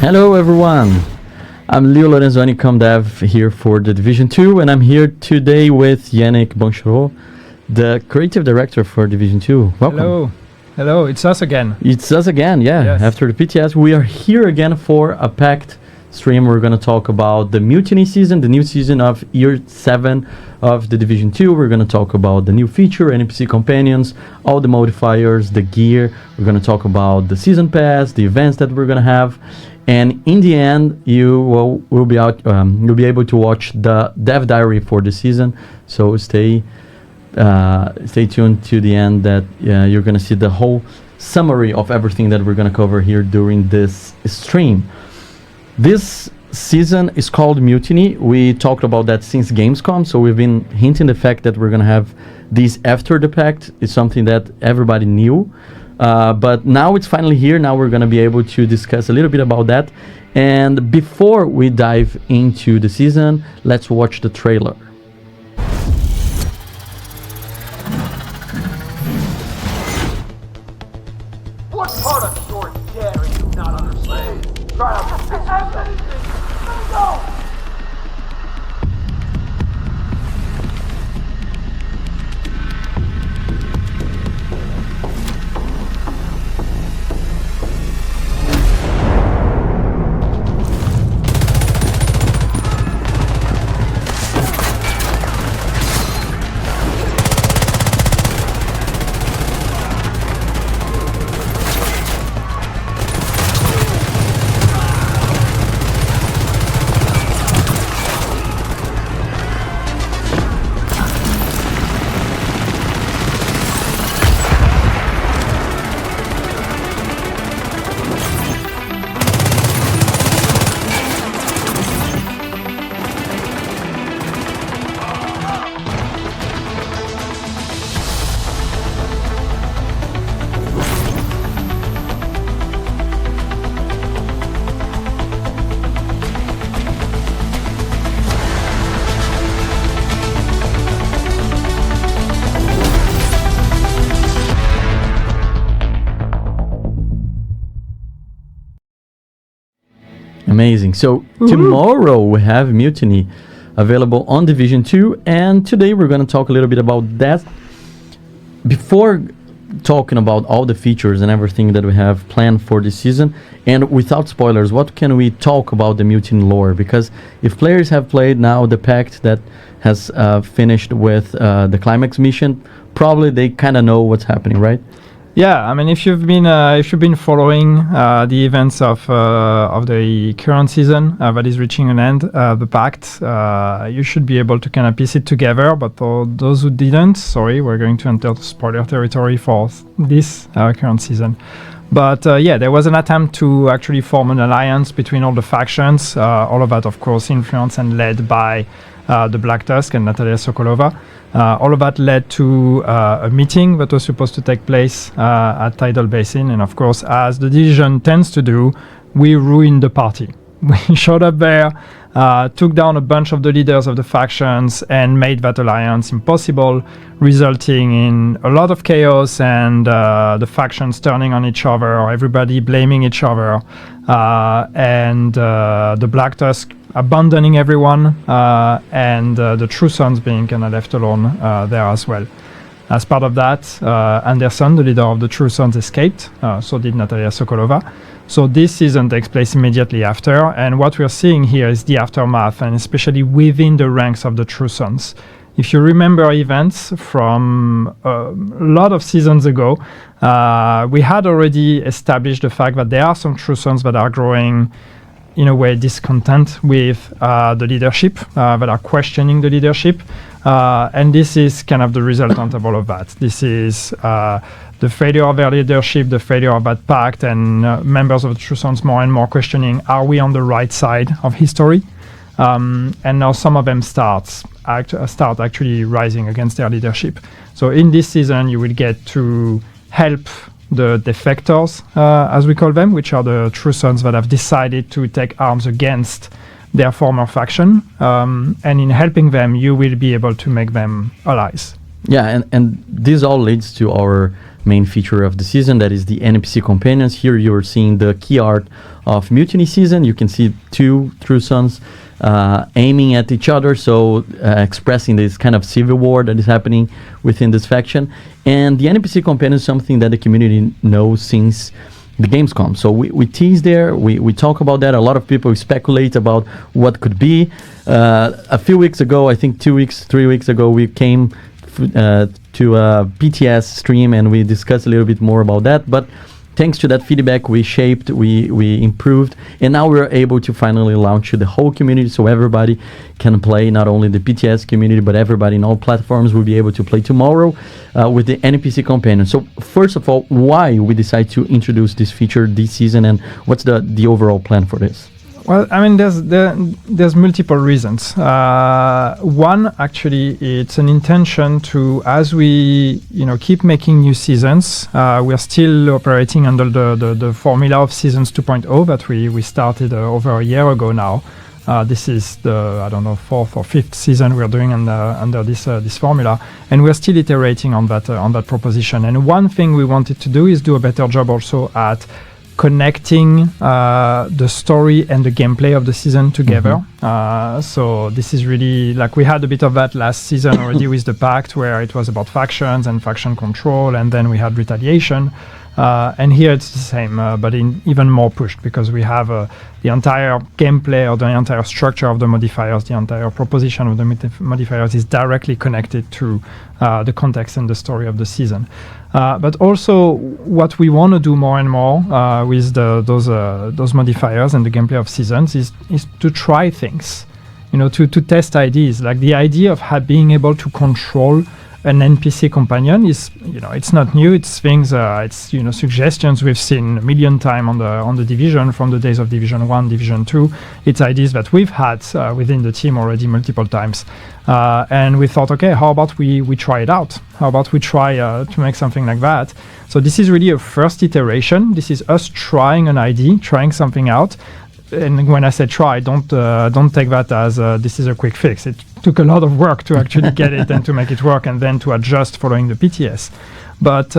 Hello everyone, I'm Leo Lorenzoni, ComDev here for The Division 2, and I'm here today with Yannick Bonchereau, the creative director for Division 2. Welcome. Hello, it's us again. It's us again, yeah. Yes. After the PTS, we are here again for a packed stream. We're going to talk about the Mutiny season, the new season of Year 7 of the Division 2. We're going to talk about the new feature, NPC companions, all the modifiers, the gear. We're going to talk about the season pass, the events that we're going to have. And in the end, you will be able to watch the dev diary for the season. So stay tuned to the end. That you're gonna see the whole summary of everything that we're gonna cover here during this stream. This season is called Mutiny. We talked about that since Gamescom. So we've been hinting the fact that we're gonna have these after the pact. It's something that everybody knew. But now it's finally here. Now we're going to be able to discuss a little bit about that. And before we dive into the season, let's watch the trailer. What part of your dare do you not understand? Try to have anything. Let go! Amazing. So tomorrow we have Mutiny available on Division 2, and today we're going to talk a little bit about that. Before talking about all the features and everything that we have planned for this season, and without spoilers, what can we talk about the Mutiny lore? Because if players have played now the pact that has finished with the climax mission, probably they kind of know what's happening, right? Yeah, I mean, if you've been following the events of the current season that is reaching an end, the pact, you should be able to kind of piece it together. But for those who didn't, sorry, we're going to enter spoiler territory for this current season. But yeah, there was an attempt to actually form an alliance between all the factions. All of that, of course, influenced and led by the Black Tusk and Natalia Sokolova. All of that led to a meeting that was supposed to take place at Tidal Basin. And of course, as the Division tends to do, we ruined the party. We showed up there, took down a bunch of the leaders of the factions, and made that alliance impossible, resulting in a lot of chaos and the factions turning on each other, or everybody blaming each other, and the Black Tusk abandoning everyone, and the True Sons being kind of left alone there as well. As part of that, Anderson, the leader of the True Sons, escaped. So did Natalia Sokolova. So this season takes place immediately after, and what we're seeing here is the aftermath, and especially within the ranks of the True Sons. If you remember events from a lot of seasons ago, we had already established the fact that there are some True Sons that are growing, in a way, discontent with the leadership, that are questioning the leadership. And this is kind of the resultant of all of that. This is the failure of their leadership, the failure of that pact, and members of the True Sons more and more questioning, are we on the right side of history? And now some of them start actually rising against their leadership. So in this season, you will get to help the defectors, as we call them, which are the True Sons that have decided to take arms against their former faction. And in helping them, you will be able to make them allies. Yeah, and this all leads to our main feature of the season, that is the NPC companions. Here you're seeing the key art of Mutiny season. You can see two true sons aiming at each other, so expressing this kind of civil war that is happening within this faction. And the NPC companion is something that the community knows since the Gamescom. So we tease there, we talk about that. A lot of people speculate about what could be. A few weeks ago, I think 3 weeks ago, we came to a PTS stream and we discussed a little bit more about that. But thanks to that feedback, we shaped, we improved, and now we're able to finally launch to the whole community, so everybody can play, not only the PTS community, but everybody in all platforms will be able to play tomorrow with the NPC companion. So first of all, why we decide to introduce this feature this season, and what's the overall plan for this? Well, I mean, there's multiple reasons. One, actually, it's an intention to, as we keep making new seasons, we're still operating under the formula of seasons 2.0 that we started over a year ago now. This is the, I don't know, 4th or 5th season we're doing under this formula, and we're still iterating on that proposition. And one thing we wanted to do is do a better job also at connecting the story and the gameplay of the season together. So this is really, like, we had a bit of that last season already with the Pact, where it was about factions and faction control, and then we had retaliation. And here it's the same, but even more pushed, because we have the entire gameplay or the entire structure of the modifiers, the entire proposition of the modifiers is directly connected to the context and the story of the season. But also, what we want to do more and more with those modifiers and the gameplay of seasons is to try things, to test ideas. Like the idea of being able to control an NPC companion is, it's not new. It's things, it's suggestions we've seen a million times on the Division, from the days of Division 1, Division 2. It's ideas that we've had within the team already multiple times. And we thought, okay, how about we try it out? How about we try to make something like that? So this is really a first iteration. This is us trying an idea, trying something out. And when I say try, don't take that as this is a quick fix. It took a lot of work to actually get it and to make it work, and then to adjust following the PTS. But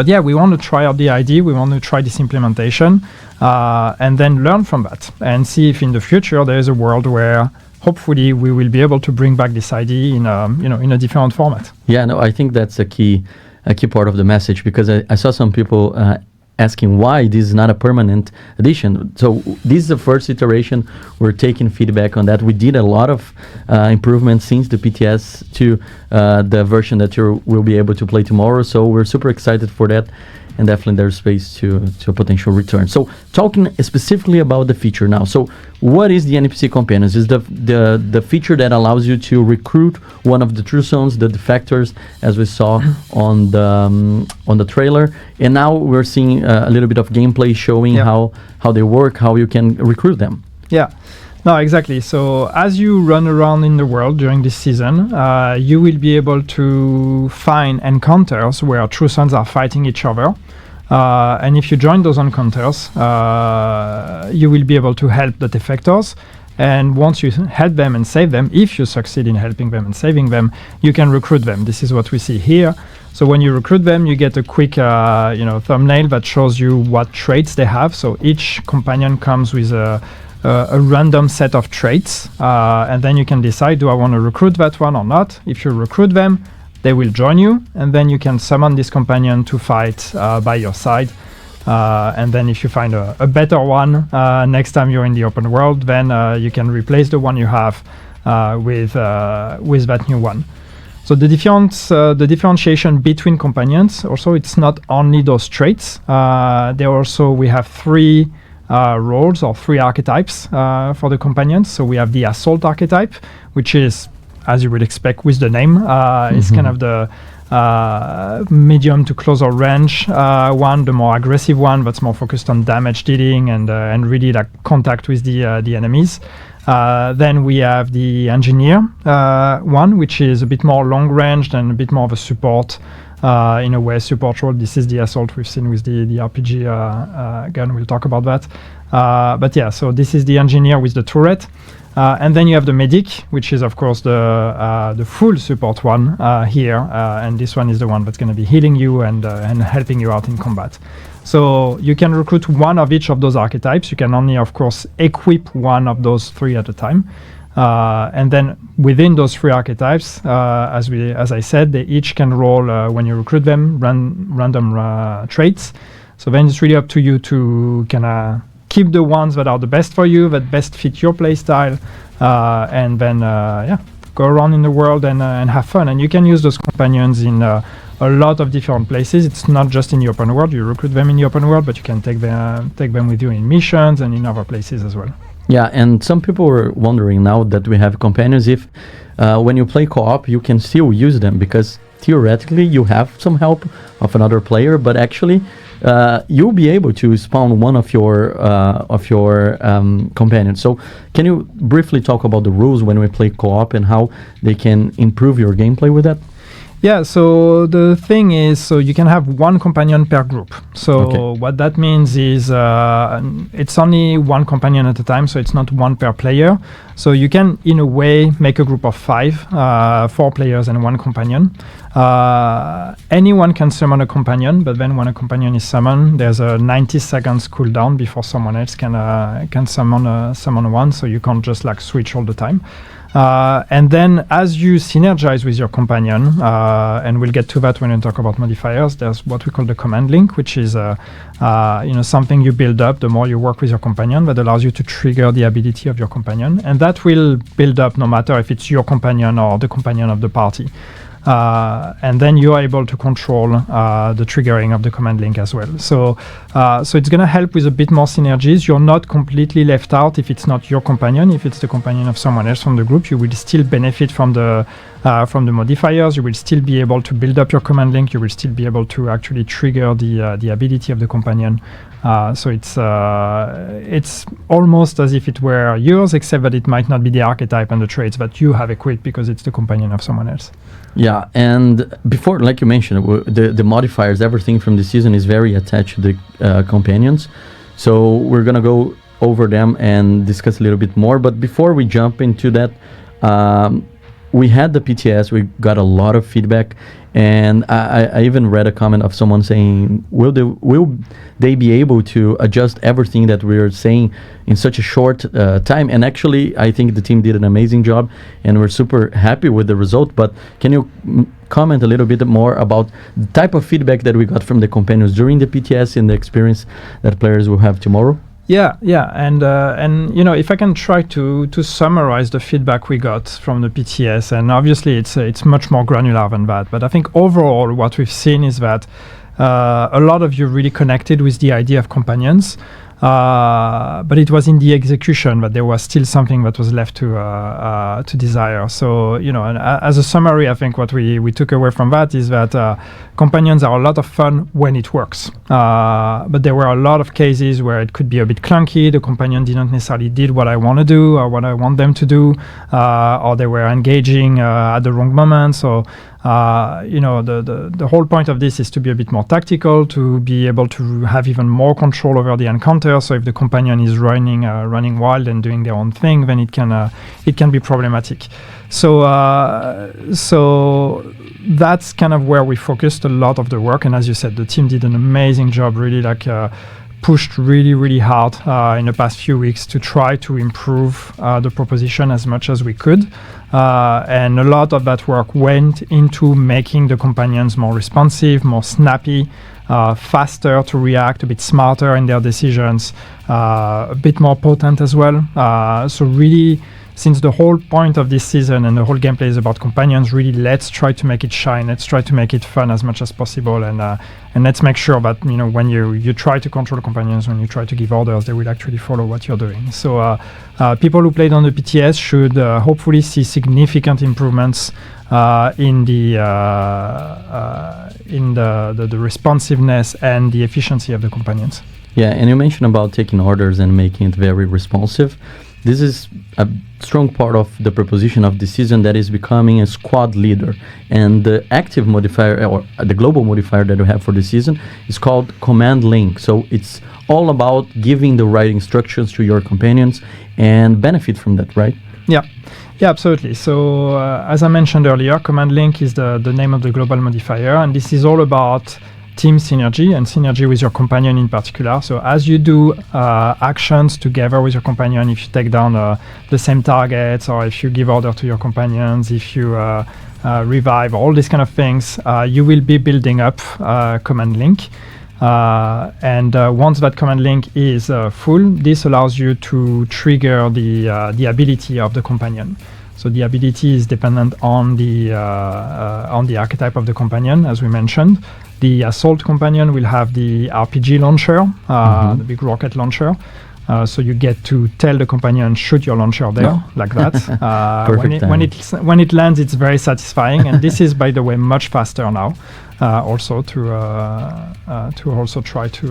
yeah, we want to try out the idea. We want to try this implementation, and then learn from that and see if in the future there is a world where hopefully we will be able to bring back this idea in a different format. Yeah, no, I think that's a key part of the message, because I saw some people asking why this is not a permanent addition. So this is the first iteration. We're taking feedback on that. We did a lot of improvements since the PTS to the version that you will be able to play tomorrow. So we're super excited for that, and definitely there's space to a potential return. So talking specifically about the feature now. So what is the NPC companions? Is the feature that allows you to recruit one of the true sons, the defectors, as we saw on the trailer. And now we're seeing a little bit of gameplay showing how they work, how you can recruit them. Yeah. No, exactly. So as you run around in the world during this season, you will be able to find encounters where true sons are fighting each other. And if you join those encounters, you will be able to help the defectors. And once you help them and save them, if you succeed in helping them and saving them, you can recruit them. This is what we see here. So when you recruit them, you get a quick thumbnail that shows you what traits they have. So each companion comes with a random set of traits, and then you can decide, do I want to recruit that one or not? If you recruit them, they will join you, and then you can summon this companion to fight by your side. And then if you find a better one next time you're in the open world, then you can replace the one you have with that new one. So the differentiation between companions, also, it's not only those traits. We have three roles or three archetypes for the companions. So we have the assault archetype, which is, as you would expect with the name, is kind of the medium to closer range one, the more aggressive one that's more focused on damage dealing and really like contact with the enemies. Then we have the engineer one, which is a bit more long ranged and a bit more of a support. In a way, support role. This is the assault we've seen with the RPG gun. We'll talk about that. But yeah, so this is the engineer with the turret. And then you have the medic, which is of course the full support one here, and this one is the one that's going to be healing you and helping you out in combat. So you can recruit one of each of those archetypes. You can only, of course, equip one of those 3 at a time. And then within those 3 archetypes, as I said, they each can roll when you recruit them random traits. So then it's really up to you to kind of keep the ones that are the best for you, that best fit your playstyle, and then go around in the world and have fun. And you can use those companions in a lot of different places. It's not just in the open world. You recruit them in the open world, but you can take them with you in missions and in other places as well. Yeah, and some people were wondering now that we have companions if when you play co-op you can still use them, because theoretically you have some help of another player, but actually you'll be able to spawn one of your companions. So can you briefly talk about the rules when we play co-op and how they can improve your gameplay with that? Yeah, so the thing is, so you can have one companion per group. So what that means is it's only one companion at a time, so it's not one per player. So you can, in a way, make a group of 5, 4 players and 1 companion. Anyone can summon a companion, but then when a companion is summoned, there's a 90 seconds cooldown before someone else can summon one, so you can't just like switch all the time. And then as you synergize with your companion, and we'll get to that when we talk about modifiers, there's what we call the command link, which is something you build up the more you work with your companion that allows you to trigger the ability of your companion. And that will build up no matter if it's your companion or the companion of the party. And then you are able to control the triggering of the command link as well. So it's going to help with a bit more synergies. You're not completely left out if it's not your companion. If it's the companion of someone else from the group, you will still benefit from the modifiers. You will still be able to build up your command link. You will still be able to actually trigger the ability of the companion. So it's almost as if it were yours, except that it might not be the archetype and the traits that you have equipped because it's the companion of someone else. Yeah, and before, like you mentioned, the modifiers, everything from the season is very attached to the companions. So we're going to go over them and discuss a little bit more. But before we jump into that, we had the PTS, we got a lot of feedback, and I even read a comment of someone saying, will they be able to adjust everything that we're saying in such a short time? And actually, I think the team did an amazing job, and we're super happy with the result. But can you comment a little bit more about the type of feedback that we got from the companions during the PTS and the experience that players will have tomorrow? Yeah, and if I can try to summarize the feedback we got from the PTS, and obviously it's much more granular than that, but I think overall what we've seen is that a lot of you really connected with the idea of companions, but it was in the execution that there was still something that was left to desire. So, and as a summary, I think what we took away from that is that companions are a lot of fun when it works. But there were a lot of cases where it could be a bit clunky. The companion didn't necessarily did what I want to do or what I want them to do, or they were engaging at the wrong moment. So, the whole point of this is to be a bit more tactical, to be able to have even more control over the encounter. So if the companion is running wild and doing their own thing, then it can be problematic. So that's kind of where we focused a lot of the work. And as you said, the team did an amazing job, really pushed really, really hard in the past few weeks to try to improve the proposition as much as we could. And a lot of that work went into making the companions more responsive, more snappy, faster to react, a bit smarter in their decisions, a bit more potent as well. So really, since the whole point of this season and the whole gameplay is about companions, really let's try to make it shine. Let's try to make it fun as much as possible, and let's make sure that when you try to control companions, when you try to give orders, they will actually follow what you're doing. So people who played on the PTS should hopefully see significant improvements in the responsiveness and the efficiency of the companions. Yeah, and you mentioned about taking orders and making it very responsive. this is a strong part of the proposition of this season, that is becoming a squad leader. And the active modifier, or the global modifier that we have for this season, is called command link. So it's all about giving the right instructions to your companions and benefit from that, right? Yeah, absolutely. So as I mentioned earlier, command link is the name of the global modifier, and this is all about team synergy and synergy with your companion in particular. So as you do actions together with your companion, if you take down the same targets, or if you give order to your companions, if you revive, all these kind of things, you will be building up command link. And once that command link is full, this allows you to trigger the ability of the companion. So the ability is dependent on the archetype of the companion, as we mentioned. The assault companion will have the RPG launcher, the big rocket launcher. So you get to tell the companion, shoot your launcher there, like that. When it lands, it's very satisfying. And this is, by the way, much faster now. Also to also try to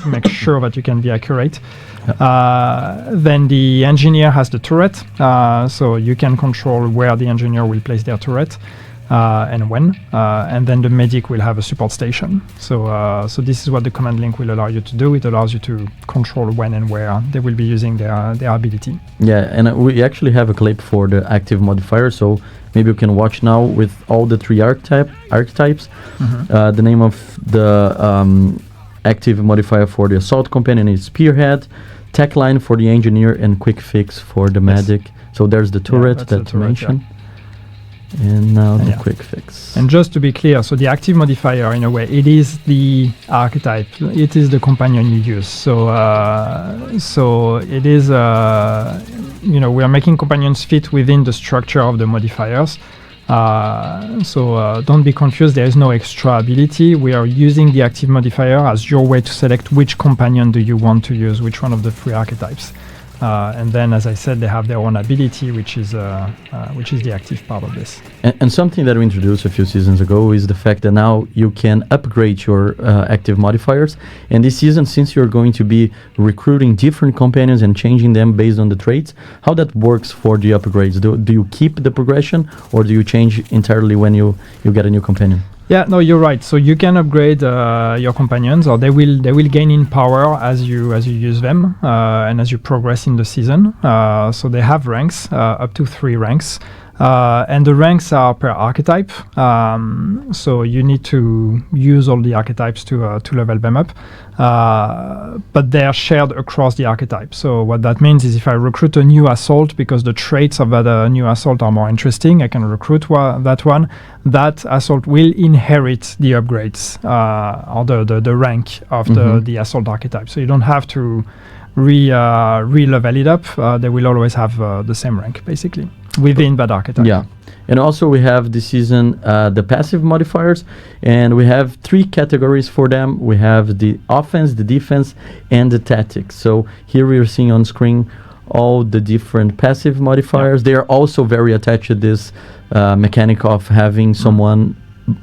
make sure that you can be accurate. Then the engineer has the turret, so you can control where the engineer will place their turret and when. And then the medic will have a support station. So this is what the command link will allow you to do. It allows you to control when and where they will be using their ability. Yeah, and we actually have a clip for the active modifier, so maybe you can watch now with all the three archetypes. The name of the active modifier for the assault companion is Spearhead, Tech Line for the engineer, and Quick Fix for the medic. So there's the turret that you mentioned. And now the Quick Fix. And just to be clear, so the active modifier, in a way, it is the archetype. It is the companion you use. So it is, we are making companions fit within the structure of the modifiers. So don't be confused. There is no extra ability. We are using the active modifier as your way to select which companion do you want to use, which one of the three archetypes. And then, as I said, they have their own ability, which is the active part of this. And something that we introduced a few seasons ago is the fact that now you can upgrade your active modifiers. And this season, since you're going to be recruiting different companions and changing them based on the traits, how that works for the upgrades? Do you keep the progression, or do you change entirely when you get a new companion? Yeah, no, you're right. So you can upgrade your companions, or they will gain in power as you use them and as you progress in the season. So they have ranks, up to 3 ranks. And the ranks are per archetype, so you need to use all the archetypes to level them up, but they are shared across the archetype. So what that means is, if I recruit a new assault because the traits of that new assault are more interesting, I can recruit that one. That assault will inherit the upgrades or the rank of the assault archetype. So you don't have to re-level it up. They will always have the same rank, basically, within that archetype. Yeah. And also we have this season the passive modifiers, and we have 3 categories for them. We have the offense, the defense, and the tactics. So here we are seeing on screen all the different passive modifiers. They are also very attached to this mechanic of having someone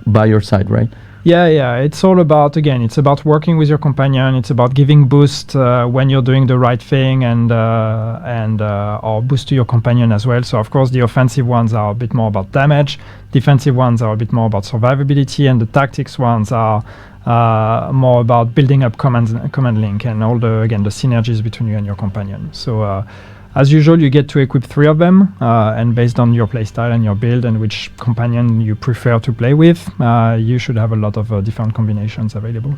by your side, right? Yeah. It's all about, again, it's about working with your companion. It's about giving boost when you're doing the right thing, and or boost to your companion as well. So of course the offensive ones are a bit more about damage. Defensive ones are a bit more about survivability, and the tactics ones are more about building up command link and all the synergies between you and your companion. So as usual, you get to equip 3 of them, and based on your playstyle and your build and which companion you prefer to play with, you should have a lot of different combinations available.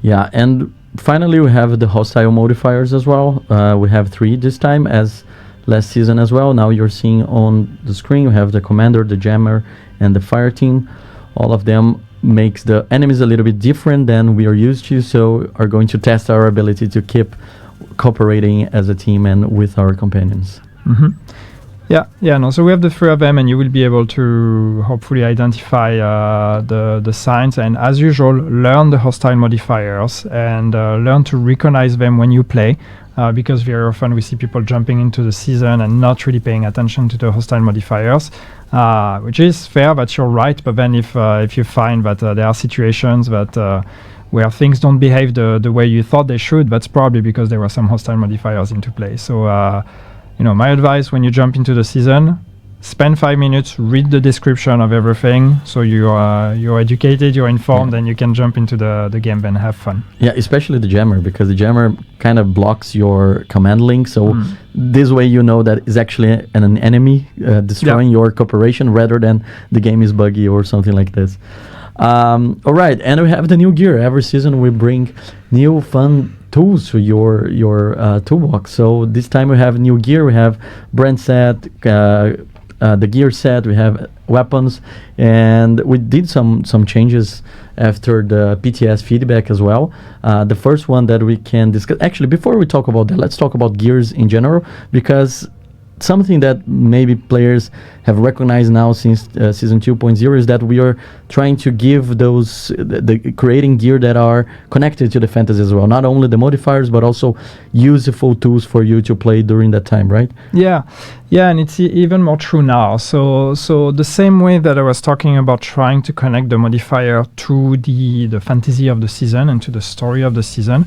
Yeah, and finally we have the hostile modifiers as well. We have 3 this time, as last season as well. Now you're seeing on the screen, we have the commander, the jammer, and the fire team. All of them makes the enemies a little bit different than we are used to, so are going to test our ability to keep cooperating as a team and with our companions. So we have the 3 of them, and you will be able to hopefully identify the signs, and as usual, learn the hostile modifiers and learn to recognize them when you play, because very often we see people jumping into the season and not really paying attention to the hostile modifiers, which is fair, that you're right. But then if you find that there are situations that where things don't behave the way you thought they should, that's probably because there were some hostile modifiers into play. So, my advice when you jump into the season, spend 5 minutes, read the description of everything, so you're educated, you're informed, and you can jump into the game and have fun. Yeah, especially the jammer, because the jammer kind of blocks your command link. So this way you know that is actually an enemy destroying your cooperation rather than the game is buggy or something like this. All right, and we have the new gear. Every season we bring new fun tools to your toolbox. So this time we have new gear. We have brand set, the gear set, we have weapons, and we did some changes after the PTS feedback as well. The first one that we can discuss, actually before we talk about that, let's talk about gears in general, because something that maybe players have recognized now since season 2.0 is that we are trying to give those the creating gear that are connected to the fantasy as well, not only the modifiers but also useful tools for you to play during that time, right? Yeah, and it's even more true now. So the same way that I was talking about trying to connect the modifier to the fantasy of the season and to the story of the season,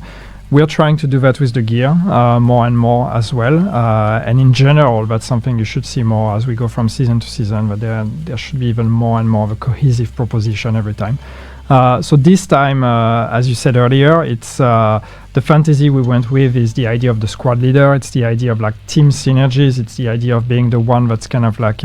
we're trying to do that with the gear more and more as well. And in general, that's something you should see more as we go from season to season, but there should be even more and more of a cohesive proposition every time. So this time, as you said earlier, it's the fantasy we went with is the idea of the squad leader. It's the idea of like team synergies. It's the idea of being the one that's kind of like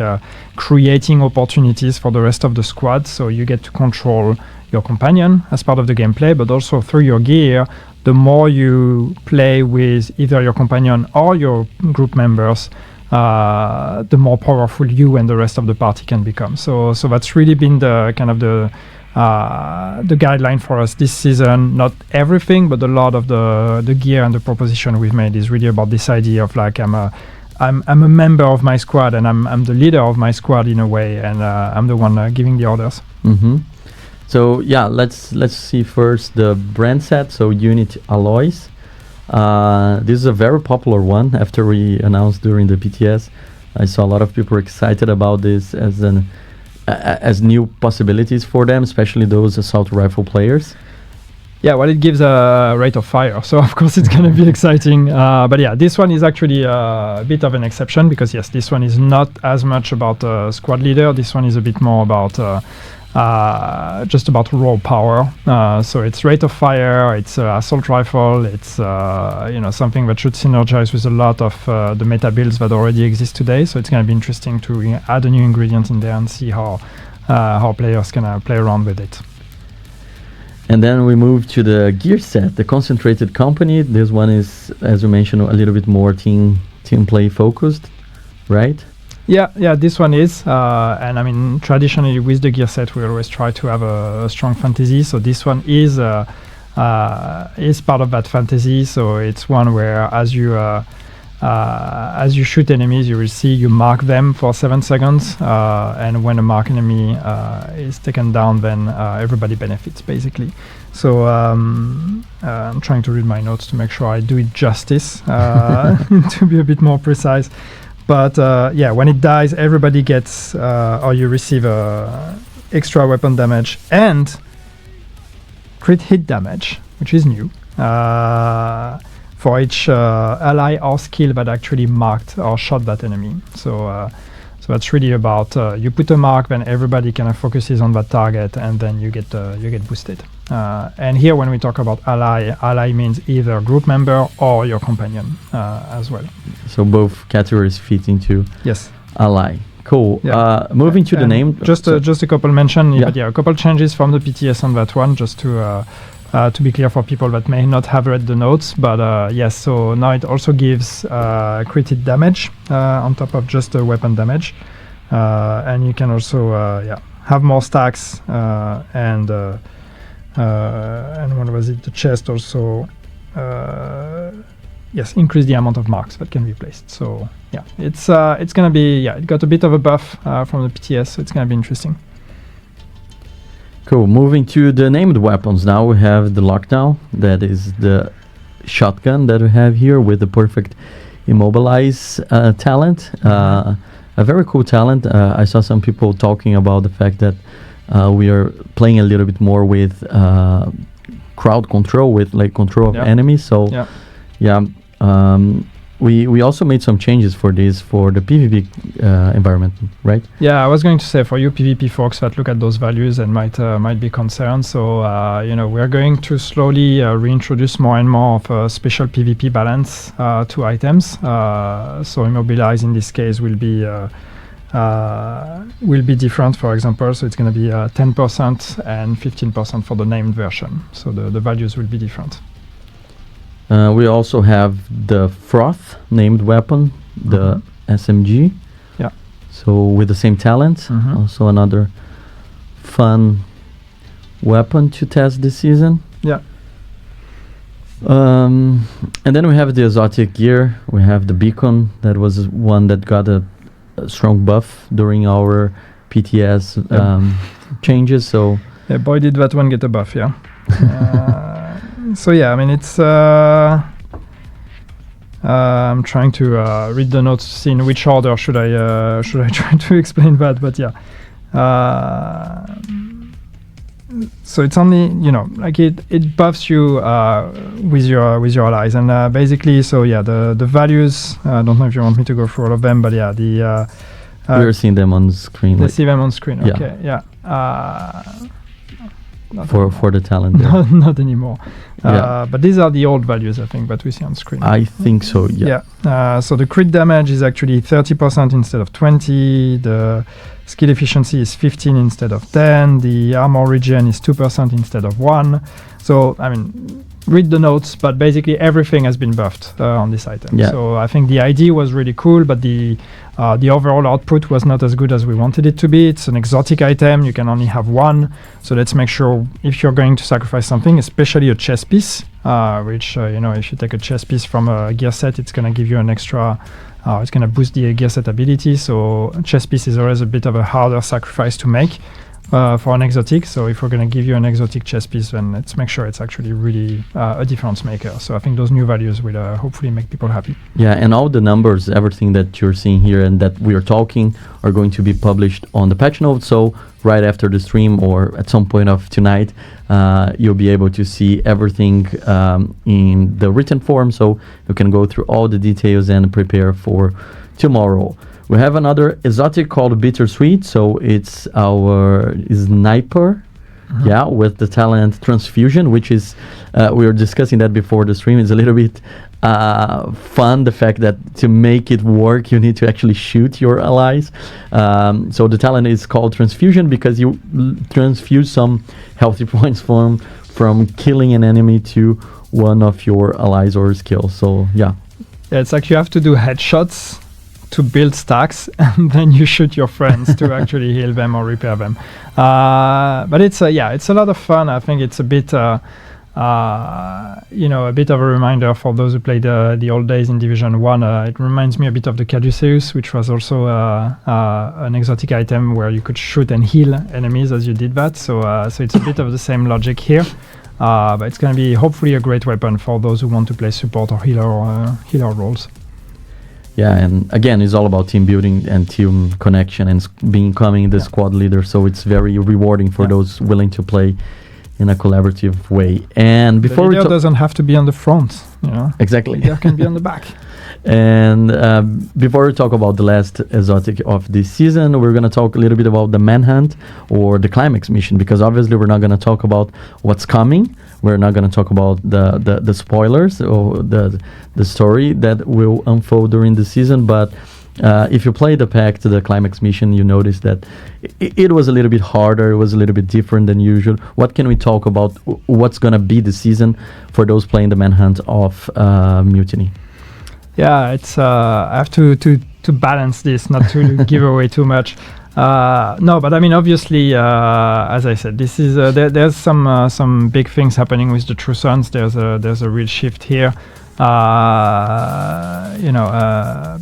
creating opportunities for the rest of the squad. So you get to control your companion as part of the gameplay, but also through your gear, the more you play with either your companion or your group members, the more powerful you and the rest of the party can become. So that's really been the kind of the guideline for us this season. Not everything, but a lot of the gear and the proposition we've made is really about this idea of like I'm a member of my squad and I'm the leader of my squad in a way, and I'm the one giving the orders. Mm-hmm. So yeah, let's see first the brand set. So unit alloys. This is a very popular one. After we announced during the PTS, I saw a lot of people excited about this as new possibilities for them, especially those assault rifle players. Yeah, well, it gives a rate of fire, so of course it's going to be exciting. But yeah, this one is actually a bit of an exception because yes, this one is not as much about squad leader. This one is a bit more about just about raw power. So it's rate of fire, it's assault rifle, it's something that should synergize with a lot of the meta builds that already exist today. So it's going to be interesting to add a new ingredient in there and see how players can play around with it. And then we move to the gear set, the concentrated company. This one is, as you mentioned, a little bit more team play focused, right? Yeah, this one is, and I mean, traditionally with the gear set, we always try to have a strong fantasy. So this one is part of that fantasy. So it's one where as you shoot enemies, you will see you mark them for 7 seconds, and when a mark enemy is taken down, then everybody benefits basically. So I'm trying to read my notes to make sure I do it justice, to be a bit more precise. But yeah, when it dies, everybody gets, or you receive extra weapon damage and crit hit damage, which is new, for each ally or skill that actually marked or shot that enemy. So that's really about you put a mark, then everybody kind of focuses on that target, and then you get boosted. And here, when we talk about ally means either group member or your companion as well. So both categories fit into ally. Cool. Yeah. Moving to the name. Just a couple mention, but yeah, a couple changes from the PTS on that one, just to be clear for people that may not have read the notes. But yes, so now it also gives crit hit damage on top of just the weapon damage, and you can also have more stacks and what was it? The chest also. Yes, increase the amount of marks that can be placed. So yeah, it's gonna be it got a bit of a buff from the PTS, so it's gonna be interesting. Cool. Moving to the named weapons now, we have the lockdown. That is the shotgun that we have here with the perfect immobilize talent. A very cool talent. I saw some people talking about the fact that we are playing a little bit more with crowd control with like control of Yeah. enemies. So Yeah. yeah, we also made some changes for this for the PvP environment, right? Yeah, I was going to say for you PvP folks that look at those values and might be concerned. So we're going to slowly reintroduce more and more of a special PvP balance to items. So Immobilize in this case will be different, for example. So it's going to be 10% and 15% for the named version. So the values will be different. We also have the Froth named weapon, the SMG. Yeah. So with the same talent, also another fun weapon to test this season. Yeah. And then we have the exotic gear. We have the beacon. That was one that got a strong buff during our PTS changes. So yeah, boy, did that one get a buff, yeah. So yeah, I mean it's. I'm trying to read the notes, see in which order should I try to explain that, but yeah. So it's only like it buffs you with your allies, and basically so yeah the values. I don't know if you want me to go through all of them, but yeah we're seeing them on the screen. Let's see them on screen. Yeah. Okay, yeah. For the talent there. Not anymore. Yeah. But these are the old values, I think, that we see on screen. I think so, yeah. So the crit damage is actually 30% instead of 20. The skill efficiency is 15 instead of 10. The armor regen is 2% instead of 1. So, I mean, read the notes, but basically everything has been buffed on this item. Yeah. So I think the ID was really cool, but the overall output was not as good as we wanted it to be. It's an exotic item. You can only have one. So let's make sure if you're going to sacrifice something, especially a chest piece, which, if you take a chest piece from a gear set, it's going to give you an extra, it's going to boost the gear set ability. So a chest piece is always a bit of a harder sacrifice to make for an exotic. So if we're going to give you an exotic chest piece, then let's make sure it's actually really a difference maker. So I think those new values will hopefully make people happy. Yeah, and all the numbers, everything that you're seeing here and that we are talking are going to be published on the patch notes. So right after the stream or at some point of tonight, you'll be able to see everything in the written form. So you can go through all the details and prepare for tomorrow. We have another exotic called Bittersweet. So it's our sniper, with the talent Transfusion, which is, we were discussing that before the stream. It's a little bit fun, the fact that to make it work, you need to actually shoot your allies. So the talent is called Transfusion because you transfuse some healthy points from killing an enemy to one of your allies or skills. So yeah, it's like you have to do headshots to build stacks, and then you shoot your friends to actually heal them or repair them. But it's a lot of fun. I think it's a bit a bit of a reminder for those who played the old days in Division 1. It reminds me a bit of the Caduceus, which was also an exotic item where you could shoot and heal enemies as you did that. So it's a bit of the same logic here. But it's going to be hopefully a great weapon for those who want to play support or healer roles. Yeah, and again, it's all about team building and team connection and becoming the squad leader. So it's very rewarding for those willing to play in a collaborative way. And before the leader doesn't have to be on the front, Exactly. The leader can be on the back. And before we talk about the last exotic of this season, we're going to talk a little bit about the Manhunt or the climax mission, because obviously we're not going to talk about what's coming. We're not going to talk about the spoilers or the story that will unfold during the season. But if you play the pack to the climax mission, you notice that it was a little bit harder. It was a little bit different than usual. What can we talk about? What's going to be the season for those playing the Manhunt of Mutiny? Yeah, it's I have to balance this, not to give away too much. No, but I mean, obviously, as I said, this is there's some big things happening with the True Sons. There's a real shift here. A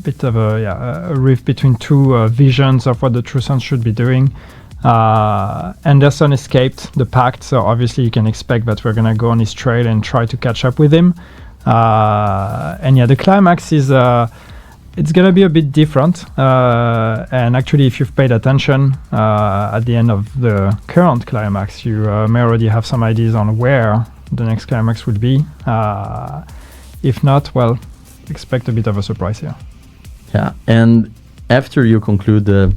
bit of a rift between two visions of what the True Sons should be doing. Anderson escaped the pact, so obviously you can expect that we're gonna go on his trail and try to catch up with him. The climax is it's gonna be a bit different. And actually, if you've paid attention at the end of the current climax, you may already have some ideas on where the next climax will be. If not, well, expect a bit of a surprise here. Yeah, and after you conclude the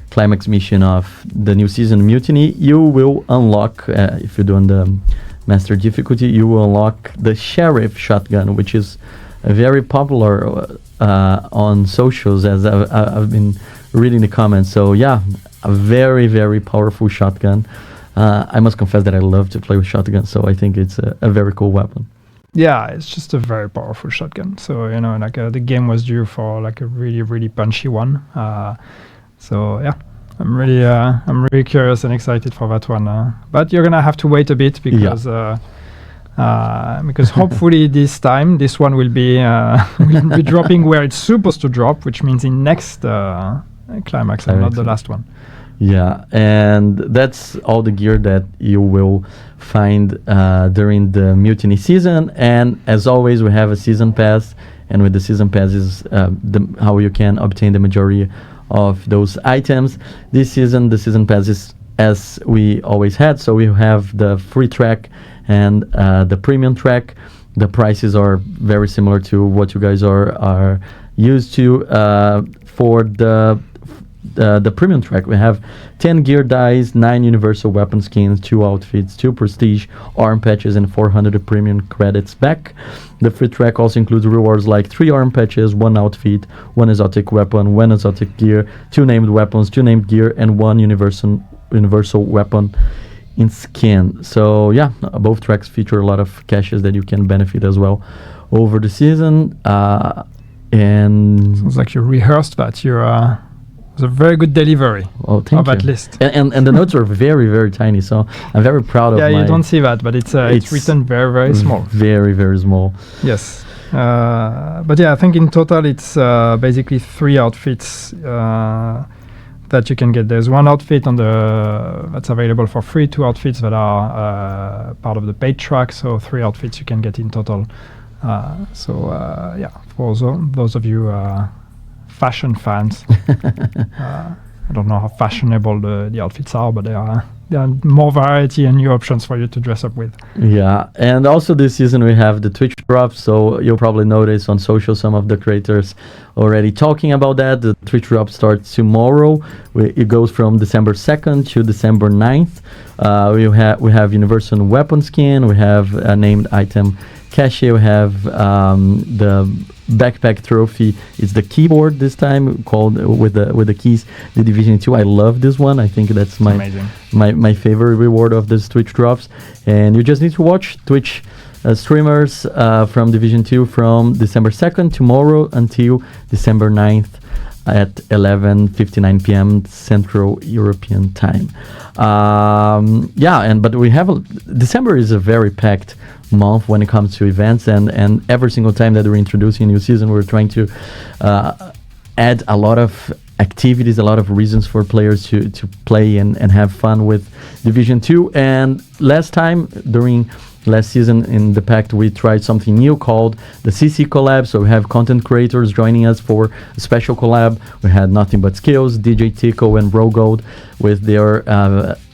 climax mission of the new season Mutiny, you will unlock, if you're doing the master difficulty, you will unlock the Sheriff shotgun, which is very popular on socials, as I've been reading the comments. So yeah, a very, very powerful shotgun. I must confess that I love to play with shotguns, so I think it's a very cool weapon. Yeah, it's just a very powerful shotgun. So, you know, like the game was due for like a really, really punchy one. So yeah, I'm really curious and excited for that one. But you're gonna have to wait a bit because hopefully this time this one will be dropping where it's supposed to drop, which means in next climax and not the last one. Yeah, and that's all the gear that you will find during the Mutiny season. And as always, we have a season pass, and with the season pass is how you can obtain the majority of those items. This season, the season pass is as we always had. So we have the free track and the premium track. The prices are very similar to what you guys are used to. For the premium track, we have 10 gear dies, 9 universal weapon skins, 2 outfits, 2 prestige arm patches, and 400 premium credits back. The free track also includes rewards like 3 arm patches, 1 outfit, 1 exotic weapon, 1 exotic gear, 2 named weapons, 2 named gear, and 1 universal weapon in skin. So yeah, both tracks feature a lot of caches that you can benefit as well over the season. And sounds like you rehearsed that. It was a very good delivery of that list. And the notes are very, very tiny, so I'm very proud of you don't see that, but it's written very, very small. Very, very small. Yes. But yeah, I think in total it's basically 3 outfits that you can get. There's 1 outfit that's available for free, 2 outfits that are part of the paid track, so 3 outfits you can get in total. For those of you fashion fans, I don't know how fashionable the outfits are, but there are more variety and new options for you to dress up with. Yeah, and also this season we have the Twitch drops, so you'll probably notice on social some of the creators already talking about that. The Twitch drop starts tomorrow. It goes from December 2nd to December 9th. We have universal weapon skin, we have a named item cache, we have the backpack trophy. It's the keyboard this time, called with the keys, the Division 2. I love this one. I think that's my favorite reward of this Twitch drops. And you just need to watch Twitch streamers from Division 2 from December 2nd tomorrow until December 9th at 11:59 p.m. Central European Time. But we have December is a very packed month when it comes to events, and every single time that we're introducing a new season, we're trying to add a lot of activities, a lot of reasons for players to play and have fun with Division 2. And during last season in the Pact, we tried something new called the CC collab. So we have content creators joining us for a special collab. We had Nothing But Skills, DJ Tico, and Rogold with their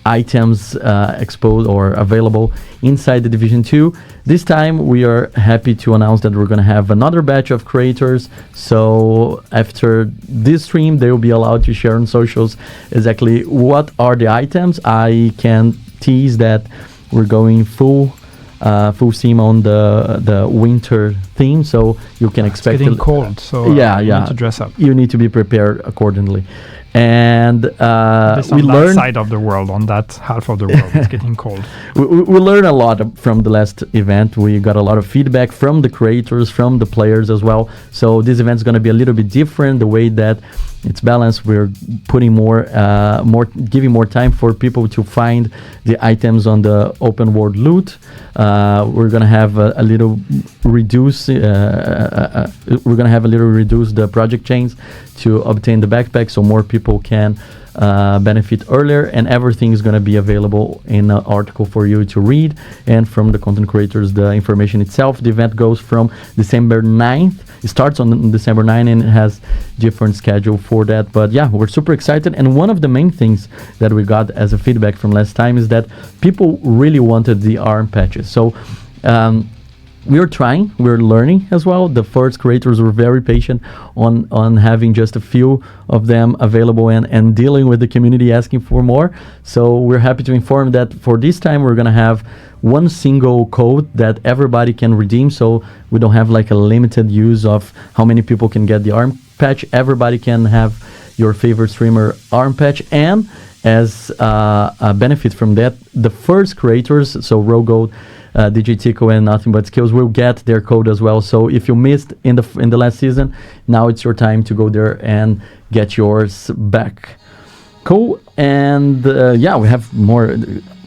items exposed or available inside the Division 2. This time we are happy to announce that we're going to have another batch of creators. So after this stream, they will be allowed to share on socials exactly what are the items. I can tease that we're going full steam on the winter theme, so you can expect it's getting cold, so you need to dress up. You need to be prepared accordingly. And we learn side of the world, on that half of the world, it's getting cold. We learned a lot from the last event. We got a lot of feedback from the creators, from the players as well. So this event is going to be a little bit different. The way that it's balanced, we're putting giving more time for people to find the items on the open world loot. We're going to have a little reduce. We're going to have a little reduce the project chains to obtain the backpack, so more people can benefit earlier, and everything is going to be available in an article for you to read. And from the content creators, the information itself. The event goes from December 9th. It starts on December 9th, and it has different schedule for that. But yeah, we're super excited. And one of the main things that we got as a feedback from last time is that people really wanted the arm patches. So we're trying, we're learning as well. The first creators were very patient on having just a few of them available and dealing with the community asking for more. So we're happy to inform that for this time we're gonna have one single code that everybody can redeem, so we don't have like a limited use of how many people can get the ARM patch. Everybody can have your favorite streamer ARM patch, and as a benefit from that, the first creators, so Rogold, DJ Tico and Nothing But Skills, will get their code as well. So if you missed in the last season, now it's your time to go there and get yours back. Cool. And yeah, we have more.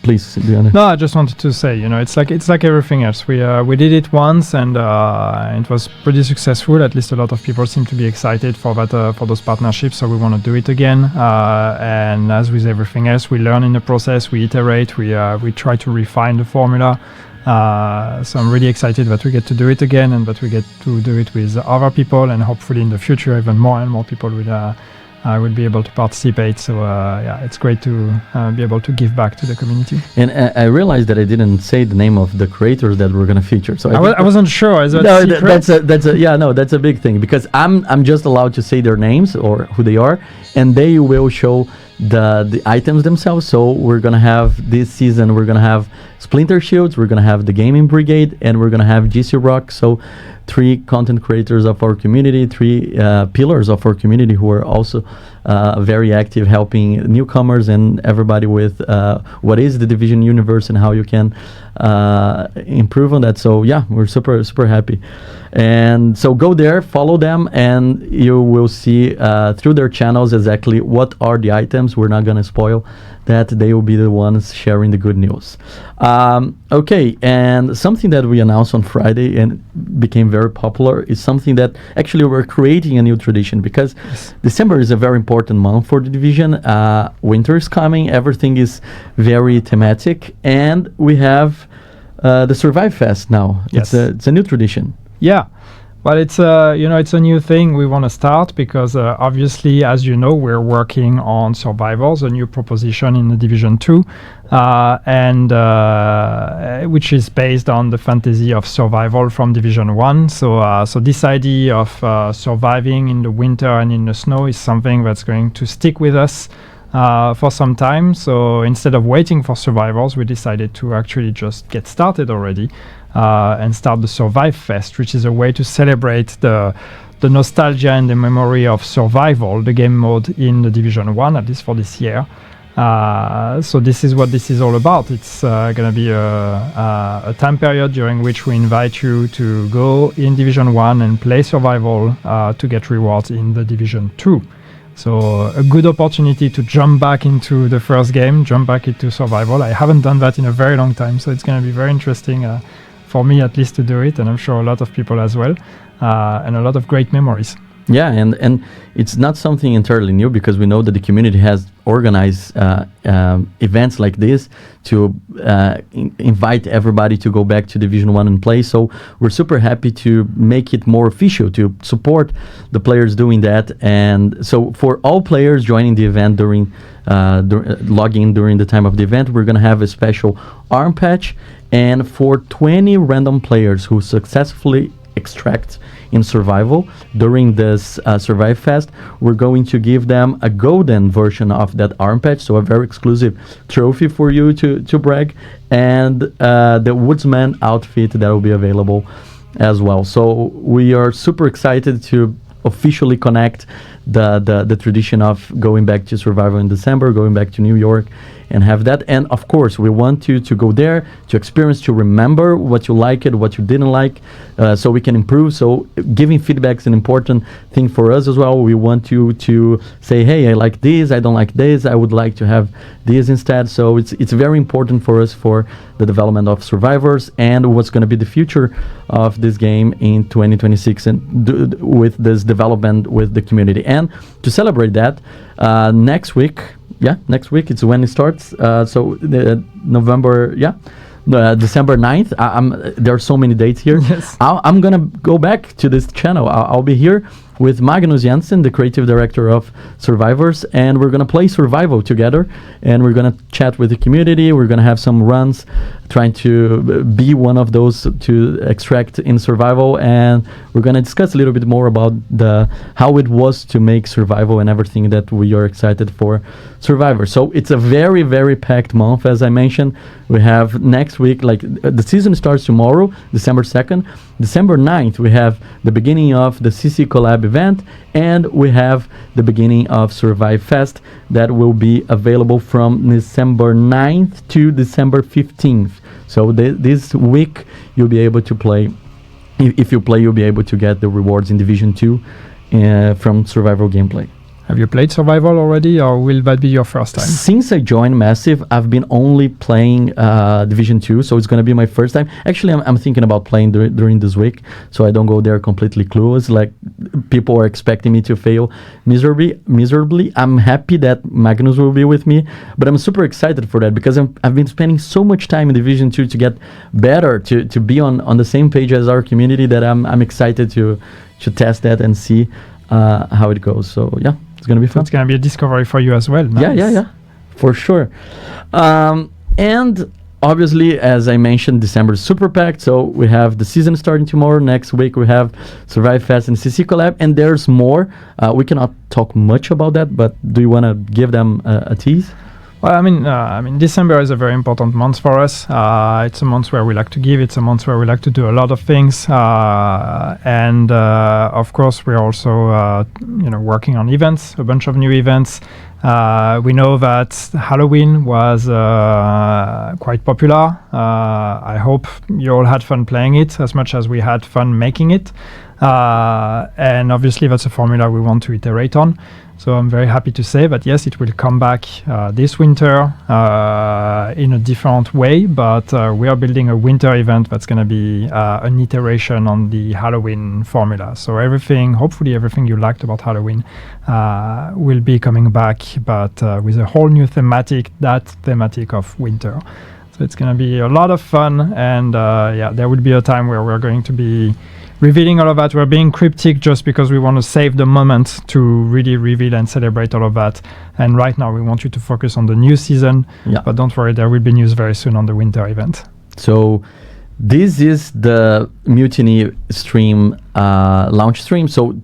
Please, Diana. No, I just wanted to say, it's like everything else. We did it once, and it was pretty successful. At least a lot of people seem to be excited for that, for those partnerships. So we want to do it again. And as with everything else, we learn in the process. We iterate. We try to refine the formula. So I'm really excited that we get to do it again, and that we get to do it with other people, and hopefully in the future even more and more people will be able to participate. So yeah, it's great to be able to give back to the community. And I realized that I didn't say the name of the creators that we're gonna feature. So I wasn't sure. Is that that's a big thing, because I'm just allowed to say their names or who they are, and they will show the items themselves. So we're gonna have this season, we're gonna have Splinter Shields, we're gonna have the Gaming Brigade, and we're gonna have GC Rock. So 3 content creators of our community, 3 pillars of our community who are also very active, helping newcomers and everybody with what is the Division universe and how you can improve on that. So yeah, we're super happy. And so go there, follow them, and you will see through their channels exactly what are the items. We're not going to spoil that. They will be the ones sharing the good news. Okay, and something that we announced on Friday and became very popular is something that actually we're creating a new tradition, because December is a very important month for the Division. Winter is coming, everything is very thematic, and we have the Survive Fest now. Yes. It's a new tradition. Yeah, well, it's it's a new thing we want to start, because obviously, as you know, we're working on Survivors, a new proposition in the Division 2, and which is based on the fantasy of survival from Division 1. So this idea of surviving in the winter and in the snow is something that's going to stick with us for some time. So instead of waiting for Survivors, we decided to actually just get started already. And start the Survive Fest, which is a way to celebrate the nostalgia and the memory of survival, the game mode in the Division 1, at least for this year. So this is what this is all about. It's going to be a time period during which we invite you to go in Division 1 and play survival to get rewards in the Division 2. So a good opportunity to jump back into the first game, jump back into survival. I haven't done that in a very long time, so it's going to be very interesting for me at least to do it, and I'm sure a lot of people as well, and a lot of great memories. Yeah, and it's not something entirely new, because we know that the community has organized events like this to invite everybody to go back to Division 1 and play. So we're super happy to make it more official, to support the players doing that. And so for all players joining the event during logging during the time of the event, we're going to have a special ARM patch. And for 20 random players who successfully extract in survival during this Survive Fest, we're going to give them a golden version of that ARM patch, so a very exclusive trophy for you to brag, and the Woodsman outfit that will be available as well. So we are super excited to officially connect the tradition of going back to survival in December, going back to New York, and have that. And of course, we want you to go there, to experience, to remember what you liked, what you didn't like, so we can improve. So giving feedback is an important thing for us as well. We want you to say, hey, I like this, I don't like this, I would like to have this instead. So it's very important for us for the development of Survivors and what's going to be the future of this game in 2026, and with this development with the community. And to celebrate that, next week it's when it starts. So December 9th. There are so many dates here. Yes. I'm gonna go back to this channel. I'll be here with Magnus Jensen, the creative director of Survivors, and we're gonna play Survival together, and we're gonna chat with the community. We're gonna have some runs, trying to be one of those to extract in Survival, and we're gonna discuss a little bit more about how it was to make Survival and everything that we are excited for Survivor. So it's a very, very packed month, as I mentioned. We have next week, the season starts tomorrow, December 2nd. December 9th, we have the beginning of the CC Collab event, and we have the beginning of Survive Fest that will be available from December 9th to December 15th. So this week, you'll be able to play. If you play, you'll be able to get the rewards in Division 2 from Survival gameplay. Have you played Survival already, or will that be your first time? Since I joined Massive, I've been only playing Division 2, so it's going to be my first time. Actually, I'm thinking about playing during this week, so I don't go there completely clueless. Like, people are expecting me to fail miserably. I'm happy that Magnus will be with me, but I'm super excited for that because I've been spending so much time in Division 2 to get better, to be on the same page as our community, that I'm excited to test that and see how it goes. So, yeah. It's going to be fun. It's going to be a discovery for you as well. Nice. Yeah, for sure. And obviously, as I mentioned, December is super packed. So we have the season starting tomorrow. Next week, we have Survive Fest and CC Collab. And there's more. We cannot talk much about that, but do you want to give them a tease? Well, I mean, December is a very important month for us. It's a month where we like to give. It's a month where we like to do a lot of things, and of course, we're also, working on events, a bunch of new events. We know that Halloween was quite popular. I hope you all had fun playing it as much as we had fun making it. And obviously, that's a formula we want to iterate on. So I'm very happy to say that, yes, it will come back this winter in a different way, but we are building a winter event that's going to be an iteration on the Halloween formula. So hopefully everything you liked about Halloween will be coming back, but with a whole new thematic of winter. So it's going to be a lot of fun, and there will be a time where we're going to be revealing all of that. We're being cryptic just because we want to save the moment to really reveal and celebrate all of that. And right now we want you to focus on the new season, but don't worry, there will be news very soon on the winter event. So this is the Mutiny stream, launch stream. So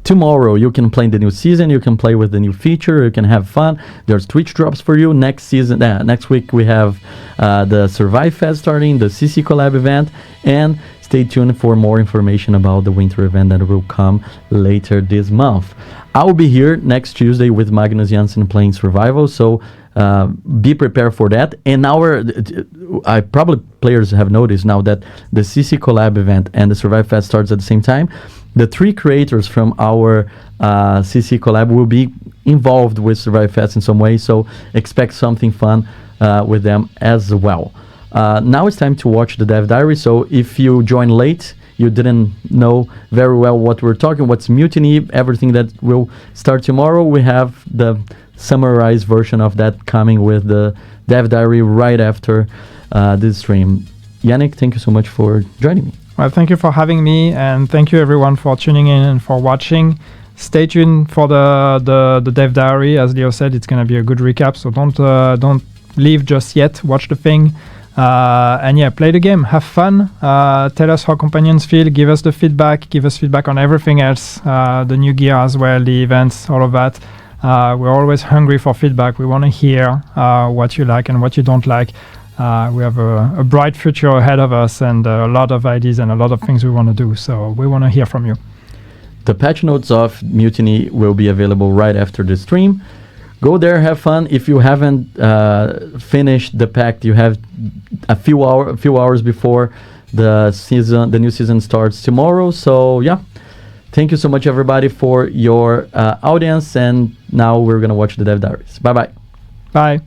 tomorrow you can play the new season, you can play with the new feature, you can have fun. There's Twitch drops for you. Next week we have the Survive Fest starting, the CC Collab event, and stay tuned for more information about the winter event that will come later this month. I'll be here next Tuesday with Magnus Jensen playing Survival, so be prepared for that. And probably players have noticed now that the CC Collab event and the Survive Fest starts at the same time. The 3 creators from our CC Collab will be involved with Survive Fest in some way, so expect something fun with them as well. Now it's time to watch the Dev Diary. So if you join late, you didn't know very well what we're talking, what's Mutiny, everything that will start tomorrow, we have the summarized version of that coming with the Dev Diary right after this stream. Yannick, thank you so much for joining me. Well, thank you for having me, and thank you everyone for tuning in and for watching. Stay tuned for the Dev Diary. As Leo said, it's going to be a good recap, so don't leave just yet. Watch the thing. And play the game, have fun, tell us how companions feel, give us feedback on everything else, the new gear as well, the events, all of that. We're always hungry for feedback. We want to hear what you like and what you don't like. We have a bright future ahead of us and a lot of ideas and a lot of things we want to do, so we want to hear from you. The patch notes of Mutiny will be available right after the stream. Go there, have fun. If you haven't finished the pact, you have a few hours before the new season starts tomorrow. So thank you so much everybody for your audience, and now we're gonna watch the Dev Diaries. Bye. Bye.